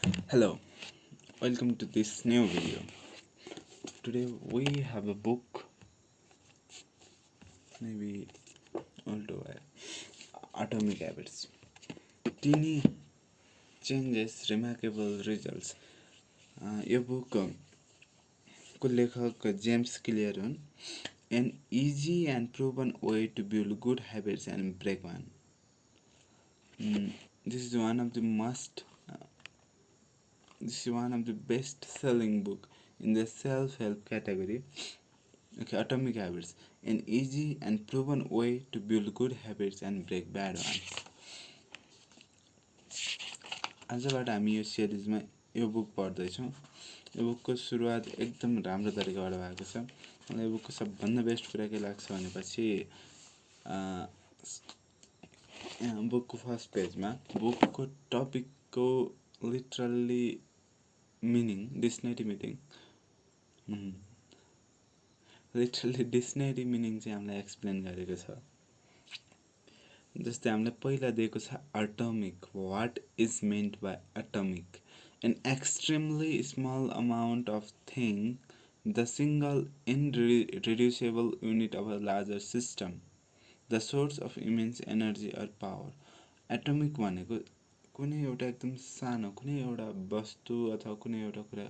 Hello, welcome to this new video. Today we have a book, maybe also Atomic Habits. Teeny changes, remarkable results. यो book को लेखक James clear हुन्. An easy and proven way to build good habits and break one. This is one of the best-selling book in the self-help category. Okay, Atomic Habits. An easy and proven way to build good habits and break bad ones. आजबाट हामी यो सिरिजमा यो book पढ्दैछौँ. यो बुकको सुरुवात एकदम राम्रो तरिकाबाट भएको छ. मलाई यो बुकको सबभन्दा बेस्ट कुरा के लाग्छ भनेपछि बुकको फर्स्ट पेजमा बुकको टपिकको लिटरली मिनिङ डिक्सनरी मिनिङ चाहिँ हामीलाई एक्सप्लेन गरेको छ. जस्तै हामीलाई पहिला दिएको छ atomic. What is meant by atomic? An extremely small amount of thing, the single irreducible unit of a larger system, the source of immense energy or power. Atomic भनेको कुनै एउटा एकदम सानो कुनै एउटा वस्तु अथवा कुनै एउटा कुरा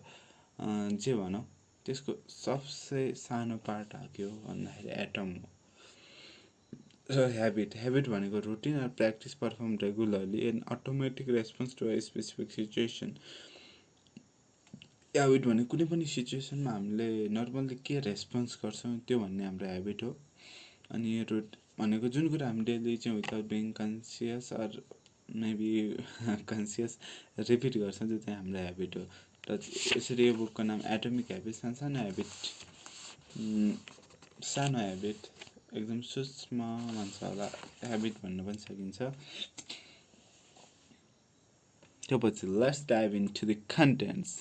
जे भनौँ त्यसको सबसे सानो पार्ट हाक्यो भन्दाखेरि एटम हो. र ह्याबिट भनेको routine or practice perform regularly and automatic response to a specific situation. Habit भने कुनै पनि सिचुएसनमा हामीले नर्मल्ली के रेस्पोन्स गर्छौँ त्यो भन्ने हाम्रो ह्याबिट हो. अनि यो भनेको जुन कुरा हामी डेली चाहिँ without being conscious or maybe conscious repeat गर्छौँ त्यो चाहिँ हाम्रो ह्याबिट हो. र यसरी यो बुकको नाम एटमिक ह्याबिट. सानो ह्याबिट एकदम सूक्ष्म भन्छ होला, ह्याबिट भन्न पनि सकिन्छ. त्यसपछि let's dive into the contents.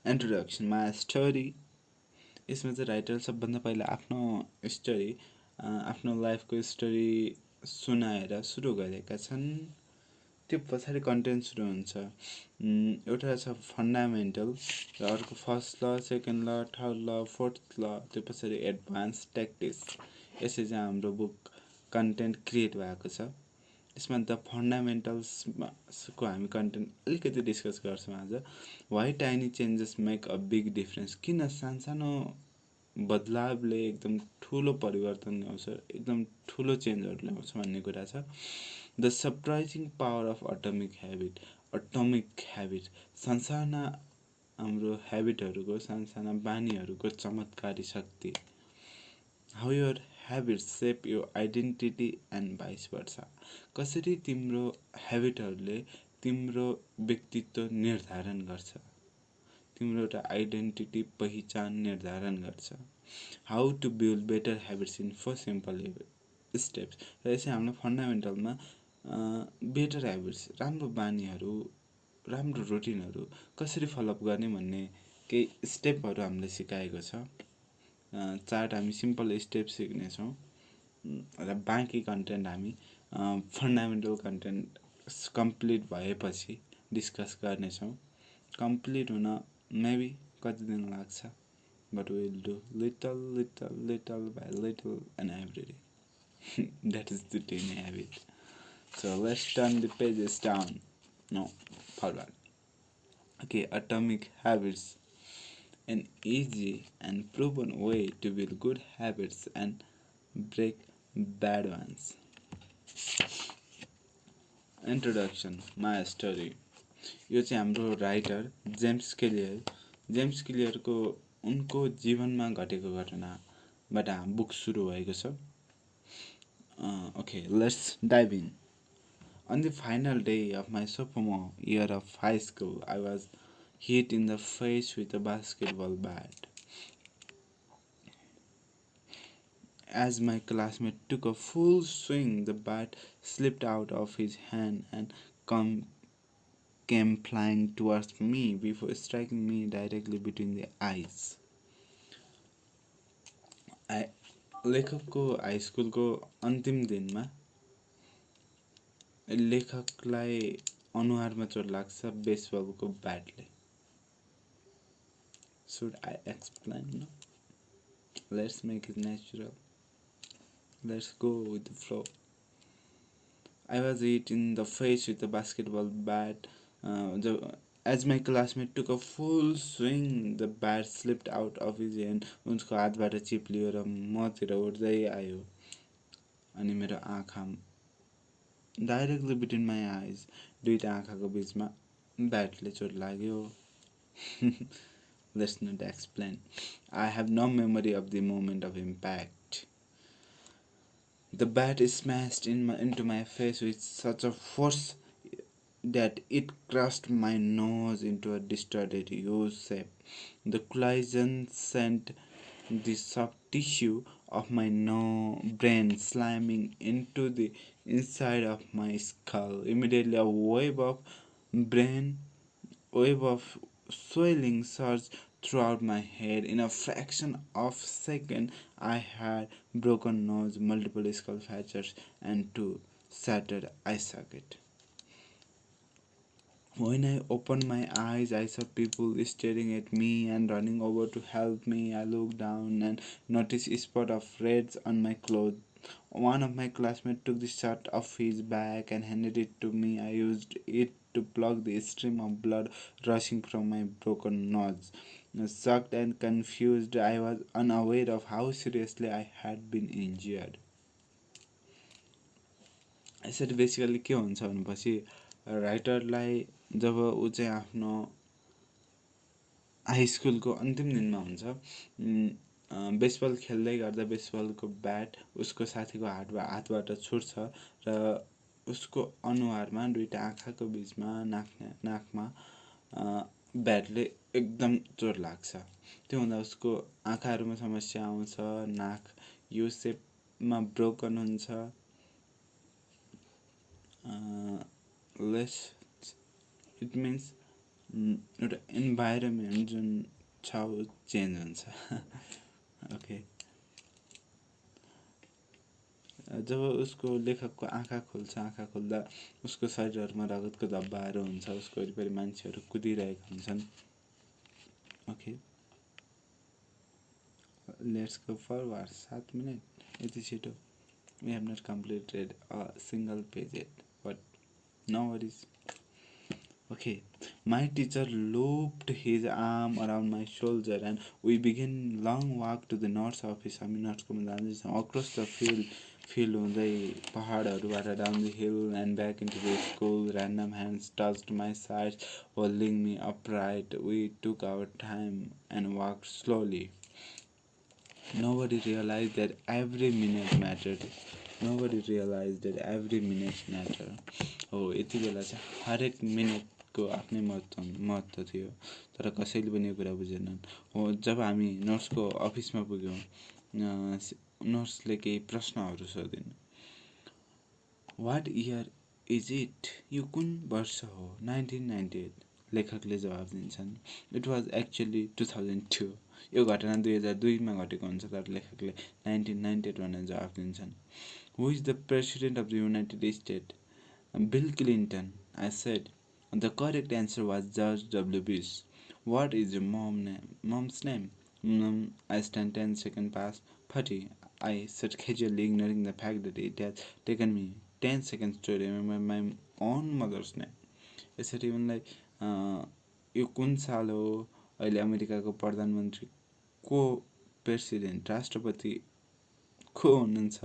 Introduction, my story. यसमा चाहिँ राइटर सबभन्दा पहिला आफ्नो स्टोरी, आफ्नो लाइफको स्टोरी सुनाएर सुरु गरेका छन्. त्यो पछाडि कन्टेन्ट सुरु हुन्छ. एउटा छ फन्डामेन्टल, र अर्को फर्स्ट ल, सेकेन्ड ल, थर्ड ल, फोर्थ ल, त्यो पछाडि एडभान्स ट्याक्टिक्स. यसरी चाहिँ हाम्रो बुक कन्टेन्ट क्रिएट भएको छ. यसमा द फन्डामेन्टल्सको हामी कन्टेन्ट अलिकति डिस्कस गर्छौँ आज. Why tiny changes make a big difference. किन सानसानो बदलावले एकदम ठुलो परिवर्तन ल्याउँछ, एकदम ठुलो चेन्जहरू ल्याउँछ भन्ने कुरा छ. The surprising power of atomic habit. सानसाना हाम्रो ह्याबिटहरूको, सानसाना बानीहरूको चमत्कारी शक्ति. How your habits shape your identity and vice versa. कसरी तिम्रो ह्याबिटहरूले तिम्रो व्यक्तित्व निर्धारण गर्छ, तिम्रो एउटा आइडेन्टिटी पहिचान निर्धारण गर्छ. How to build better habits in 4 simple steps. र यसै हाम्रो फन्डामेन्टलमा बेटर ह्याबिट्स, राम्रो बानीहरू, राम्रो रुटिनहरू कसरी फलोअप गर्ने भन्ने केही स्टेपहरू हामीले सिकाएको छ. 4 हामी सिम्पल स्टेप सिक्नेछौँ र बाँकी कन्टेन्ट हामी फन्डामेन्टल कन्टेन्ट कम्प्लिट भएपछि डिस्कस गर्नेछौँ. कम्प्लिट हुन मेबी कति दिन लाग्छ, but we will do little by little and every day. That is the tiny habit. So let's turn the pages down. No, forward. Okay, Atomic Habits. An easy and proven way to build good habits and break bad ones. Introduction, my story. यो चाहिँ हाम्रो writer James क्लियरको उनको जीवनमा घटेको घटनाबाट book सुरु भएको छ. Okay, let's dive in. On the final day of my sophomore year of high school, I was hit in the face with a basketball bat. As my classmate took a full swing, the bat slipped out of his hand and came flying towards me before striking me directly between the eyes. लेखकको high स्कुलको अन्तिम दिनमा लेखकलाई अनुहारमा चोट लाग्छ बेसबलको ब्याटले. Should I explain? No. Let's make it natural. Let's go with the flow. I was hit in the face with a basketball bat. As my classmate took a full swing, the bat slipped out of his hand. उसको हातबाट चिप्लियो र मतिर उड्दै आयो अनि मेरो आँखा directly between my eyes दुईटा आँखाको बिचमा ब्याटले चोट लाग्यो. Let's not explain. I have no memory of the moment of impact. The bat smashed into my face with such a force that it crushed my nose into a distorted U shape. The collision sent the soft tissue of my brain slamming into the inside of my skull. Immediately, a brain wave of swelling surged throughout my head. In a fraction of a second, I had broken nose, multiple skull fractures, and two shattered eye sockets. When I opened my eyes, I saw people staring at me and running over to help me. I looked down and noticed a spot of red on my clothes. One of my classmates took the shirt off his back and handed it to me. I used it to plug the stream of blood rushing from my broken nose. Shocked and confused, I was unaware of how seriously I had been injured. यसरी basically के हुन्छ भनेपछि राइटरलाई जब ऊ चाहिँ आफ्नो high स्कुलको अन्तिम दिनमा हुन्छ बेसबल खेल्दै गर्दा बेसबलको ब्याट उसको साथीको हातबाट छुट्छ र उसको अनुहारमा दुईटा आँखाको बिचमा नाकमा ब्याटले एकदम चोट लाग्छ. त्यो हुँदा उसको आँखाहरूमा समस्या आउँछ, नाक यु सेपमा ब्रोकन हुन्छ. इट मिन्स एउटा इन्भाइरोमेन्ट जुन छ चेन्ज हुन्छ. ओके. जब उसको लेखकको आँखा खोल्दा उसको शरीरमा रगतको धब्बाहरू हुन्छ, उसको वरिपरि मान्छेहरू कुदिरहेका हुन्छन्. Okay, let's go forward. 7 minute यति छिटो. We have not completed a single page yet, but no worries. Okay, my teacher looped his arm around my shoulder and we began long walk to the north office. हामी नर्थकोमा जाँदैछौँ. Across the field हुँदै पहाडहरूबाट down the hill and back into the school. Random hands touched my sides, holding me upright. We took our time and walked slowly. Nobody realized that every minute mattered. हो, यति बेला चाहिँ हरेक मिनटको आफ्नै महत्त्व थियो, तर कसैले पनि यो कुरा बुझेनन्. हो, जब हामी नर्सको अफिसमा पुग्यौँ, नर्सले केही प्रश्नहरू सोधिन्. What year is it? यो कुन वर्ष हो? 1998. लेखकले जवाब दिन्छन्. It was actually 2002. यो घटना 2002मा घटेको हुन्छ, तर लेखकले 1998 भनेर जवाब दिन्छन्. Who is the President of the United States? Bill Clinton, I said. The correct answer was George W. Bush. What is your mom's name? I stand 10 seconds past 30. I said casually, ignoring the fact that it has taken me 10 seconds to remember my own mother's name. यसरी उनलाई यो कुन साल हो, अहिले अमेरिकाको प्रधानमन्त्री को, प्रेसिडेन्ट राष्ट्रपति को हुनुहुन्छ,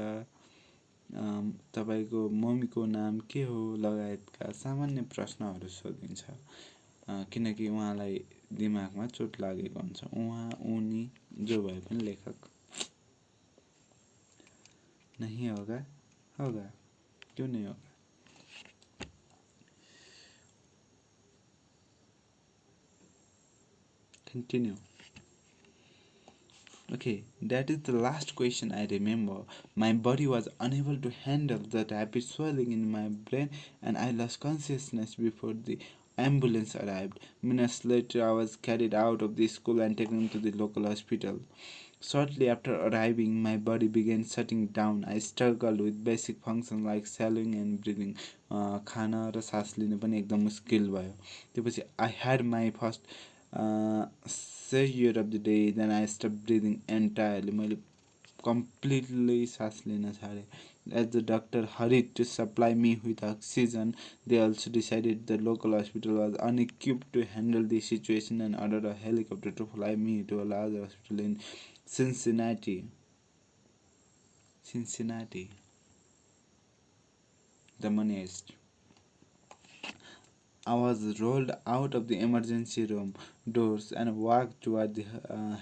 तपाईको मम्मीको नाम के हो लगायतका सामान्य प्रश्नहरू सोधिन्छ. किनकि उहाँलाई दिमागमा चोट लागेको हुन्छ. उहाँ उनी जो भए पनि लेखक नहीं होगा क्यों नहीं होगा. Continue. Okay, that is the last question I remember. My body was unable to handle the rapid swelling in my brain and I lost consciousness before the ambulance arrived. Minutes later, I was carried out of the school and taken to the local hospital. Shortly after arriving, my body began shutting down. I struggled with basic functions like swallowing and breathing. खान र सास लिन पनि एकदम मुस्किल भयो. त्यसपछि I had my first seizure of the day. Then I stopped breathing entirely. मैले completely सास लिन छाडेँ. As the doctor hurried to supply me with oxygen, they also decided the local hospital was unequipped to handle the situation and ordered a helicopter to fly me to a larger hospital in Cincinnati. Cincinnati, the moneyest. I was rolled out of the emergency room doors and walked toward the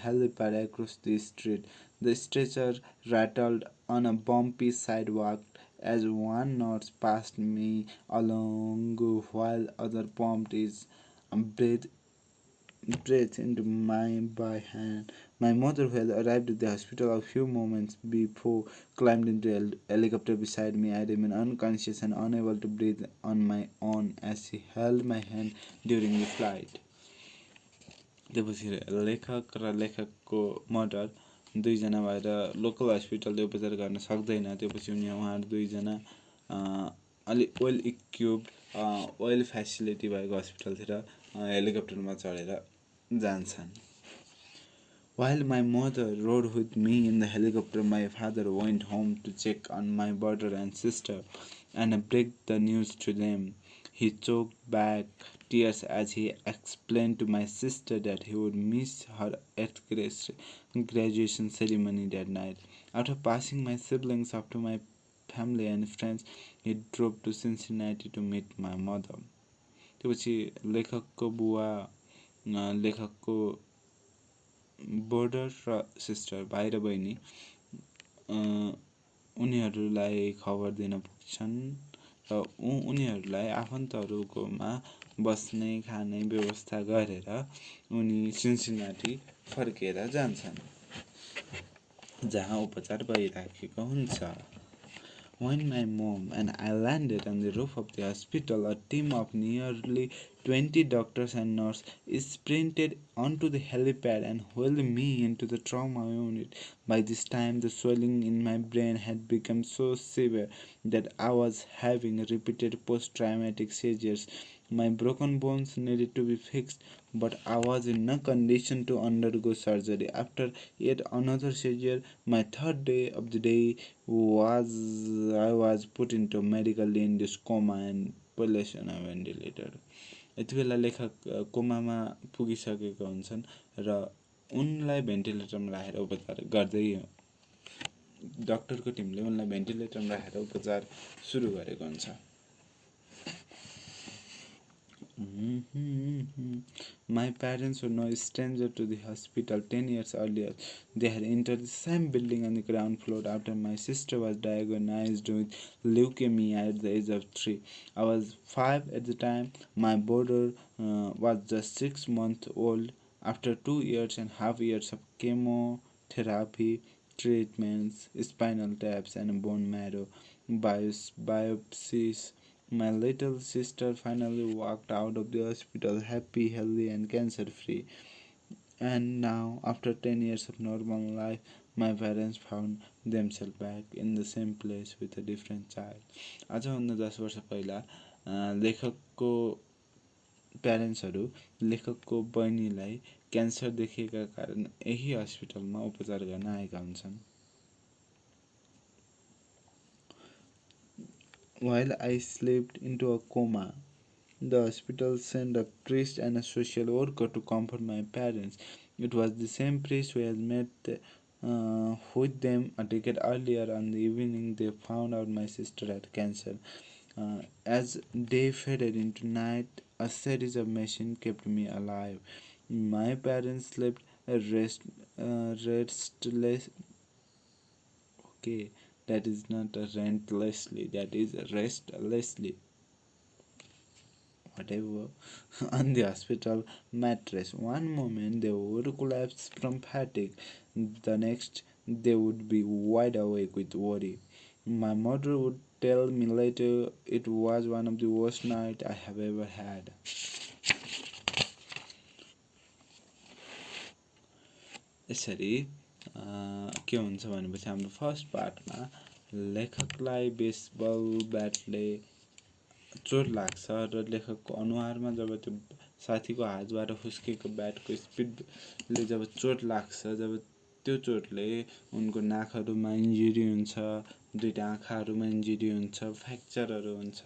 helipad across the street. The stretcher rattled on a bumpy sidewalk as one nurse passed me along while other pumped his breath into my by hand. My mother, who had arrived at the hospital a few moments before, climbed into a helicopter beside me. I remained unconscious and unable to breathe on my own as she held my hand during the flight. त्यसपछि लेखक र लेखकको murder दुईजना भएर local हस्पिटलले उपचार गर्न सक्दैन. त्यसपछि उहाँहरू दुईजना अलि वेल इक्युप्ड वेल फेसिलिटी भएको हस्पिटलतिर हेलिकप्टरमा चढेर जान्छन्. While my mother rode with me in the helicopter, my father went home to check on my brother and sister and break the news to them. He choked back tears as he explained to my sister that he would miss her 8th graduation ceremony that night. After passing my siblings off to my family and friends, he drove to Cincinnati to meet my mother. त्यसपछि लेखकको बुवा लेखकको brother र sister भाइ र बहिनी उनीहरूलाई खबर दिन पुग्छन् र उनीहरूलाई आफन्तहरूकोमा बस्ने खाने व्यवस्था गरेर उनी सिन्सिनाटी फर्केर जान्छन् जहाँ उपचार भइराखेको हुन्छ. When my mom and I landed on the roof of the hospital, a team of nearly 20 doctors and nurses sprinted onto the helipad and wheeled me into the trauma unit. By this time, the swelling in my brain had become so severe that I was having repeated post-traumatic seizures. My broken bones needed to be fixed, but I was in no condition to undergo surgery. After yet another seizure, my third day of the day I was put into medically induced coma and placed on a ventilator. यति बेला लेखक कोमामा पुगिसकेका हुन्छन् र उनलाई भेन्टिलेटरमा राखेर उपचार गर्दै डाक्टरको टिमले उनलाई भेन्टिलेटरमा राखेर उपचार सुरु गरेको हुन्छ. My parents were no stranger to the hospital. 10 years earlier, they had entered the same building on the ground floor after my sister was diagnosed with leukemia at the age of 3. I was 5 at the time. My brother was just 6 months old. After 2.5 years of chemotherapy, treatments, spinal taps, and bone marrow biopsies, my little sister finally walked out of the hospital happy, healthy, and cancer free. And now, after 10 years of normal life, my parents found themselves back in the same place with a different child. आजभन्दा 10 वर्ष पहिला लेखकको प्यारेन्ट्सहरू लेखकको बहिनीलाई cancer देखिएका कारण यही हस्पिटलमा उपचार गर्न आएका हुन्छन्. While I slipped into a coma, the hospital sent a priest and a social worker to comfort my parents. It was the same priest who had met with them a decade earlier on the evening they found out my sister had cancer. As day faded into night, a series of machines kept me alive. My parents slept restless. Okay, that is not relentlessly, that is restlessly. Whatever, on the hospital mattress. One moment they would collapse from fatigue, the next they would be wide awake with worry. My mother would tell me later it was one of the worst nights I have ever had. यसरी के हुन्छ भनेपछि हाम्रो first पार्टमा लेखकलाई baseball ब्याटले चोट लाग्छ र लेखकको अनुहारमा जब त्यो साथीको हातबाट फुस्केको ब्याटको स्पिडले जब चोट लाग्छ, जब त्यो चोटले उनको नाकहरूमा इन्जुरी हुन्छ, दुईटा आँखाहरूमा इन्जुरी हुन्छ, फ्र्याक्चरहरू हुन्छ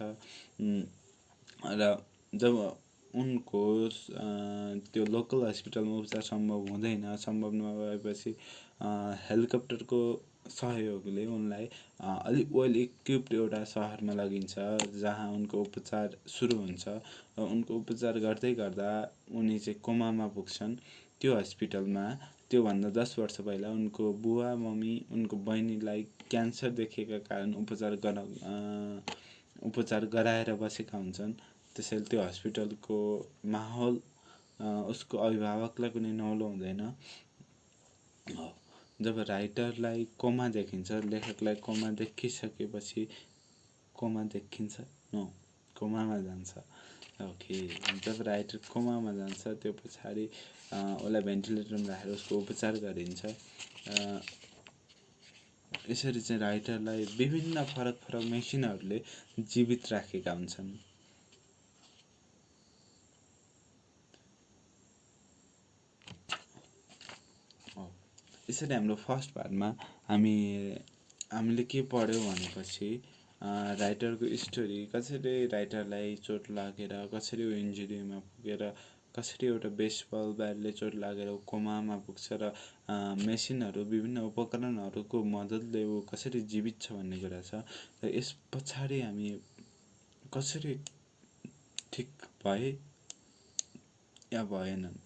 र जब उनको त्यो लोकल हस्पिटलमा उपचार सम्भव नभएपछि हेलिकप्टरको सहयोगले उनलाई अलिक वेल इक्विप्ड एउटा सहरमा लगिन्छ जहाँ उनको उपचार सुरु हुन्छ र उनको उपचार गर्दै गर्दा उनी चाहिँ कोमामा पुग्छन्। त्यो हस्पिटलमा त्योभन्दा 10 वर्ष पहिला उनको बुवा मम्मी उनको बहिनीलाई क्यान्सर देखिएका कारण उपचार गराएर बसेका हुन्छन्। त्यसैले त्यो हस्पिटलको माहौल उसको अभिभावकलाई कुनै नौलो हुँदैन। जब राइटरलाई कोमा देखिन्छ, लेखकलाई कोमा देखिसकेपछि कोमामा जान्छ। ओके, जब राइटर कोमामा जान्छ त्यो पछाडि उसलाई भेन्टिलेटरमा राखेर उसको उपचार गरिन्छ। यसरी चाहिँ राइटरलाई विभिन्न फरक फरक मेसिनहरूले जीवित राखेका हुन्छन्। यसरी हाम्रो फर्स्ट पार्टमा हामीले के पढ्यौँ भनेपछि राइटरको स्टोरी, कसरी राइटरलाई चोट लागेर, कसरी ऊ इन्जुरीमा पुगेर, कसरी एउटा बेसबल ब्याटले चोट लागेर कोमामा पुग्छ र मेसिनहरू विभिन्न उपकरणहरूको मद्दतले ऊ कसरी जीवित छ भन्ने कुरा छ। र यस पछाडि हामी कसरी ठिक भए या भएनन्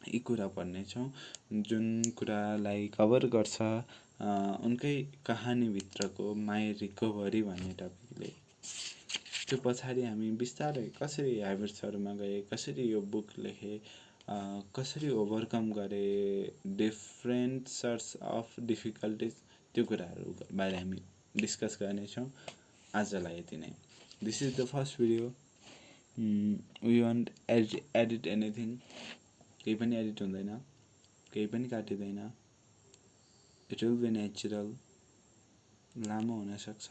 यी कुरा पढ्नेछौँ, जुन कुरालाई कभर गर्छ उनकै कहानीभित्रको माई रिकभरी भन्ने टपिकले। त्यो पछाडि हामी बिस्तारै कसरी ह्याबिट्सहरूमा गए, कसरी यो बुक लेखे, कसरी ओभरकम गरे डिफ्रेन्ट सर्ट्स अफ डिफिकल्टिज, त्यो कुराहरू बारे हामी डिस्कस गर्नेछौँ। आजलाई यति नै। This is the first video. We won't edit anything. केही पनि एडिट हुँदैन, केही पनि काटिँदैन। It will be natural. लामो हुनसक्छ,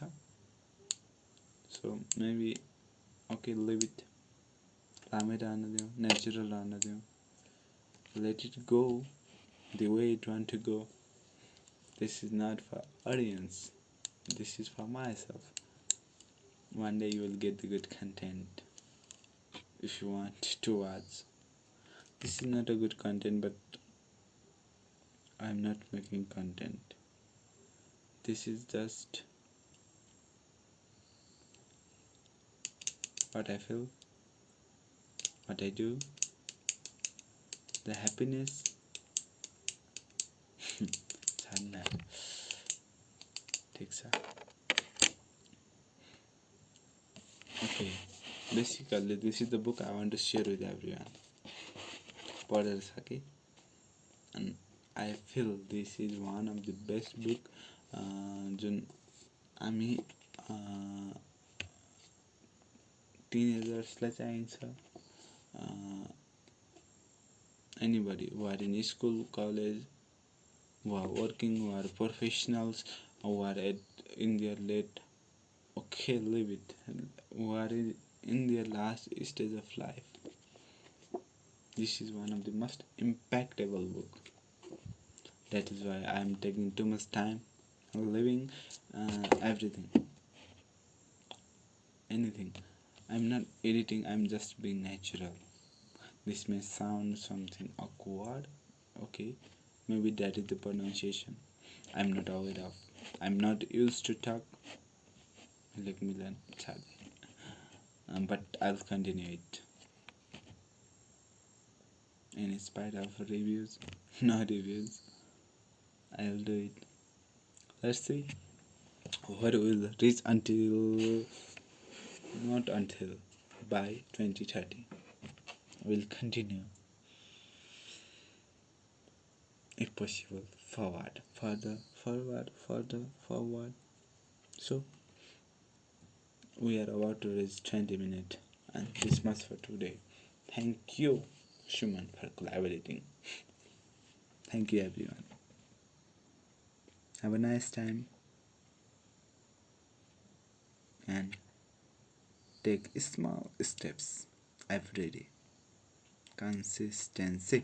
so maybe okay, leave it. लामै रहन दिउँ, नेचुरल रहन दिउँ। Let it go the way it want to go. This is not for audience, this is for myself. One day you will get the good content if you want to watch. This is not a good content, but I'm not making content. This is just what I feel, what I do, the happiness. ठिक छ। Okay, basically this is the book I want to share with everyone. पढेर सके, and I feel this is one of the best book जुन हामी टिनेजर्सलाई चाहिन्छ। Anybody who are in school, college, who are working, who are professionals, who are in their late, okay, leave it, who are in their last stage of life. This is one of the most impactable book. That is why I am taking too much time living everything, anything. I'm not editing, I'm just being natural. This may sound something awkward, okay, maybe that is the pronunciation I'm not aware of. I'm not used to talk like Milan, but I'll continue it in spite of reviews, no reviews. I'll do it. Let's see where we'll reach not until by 2030. We'll continue, if possible, further. So we are about to reach 20 minutes, and this much for today. Thank you, Shuman, for collaborating. Thank you, everyone. Have a nice time and take small steps every day. Consistency.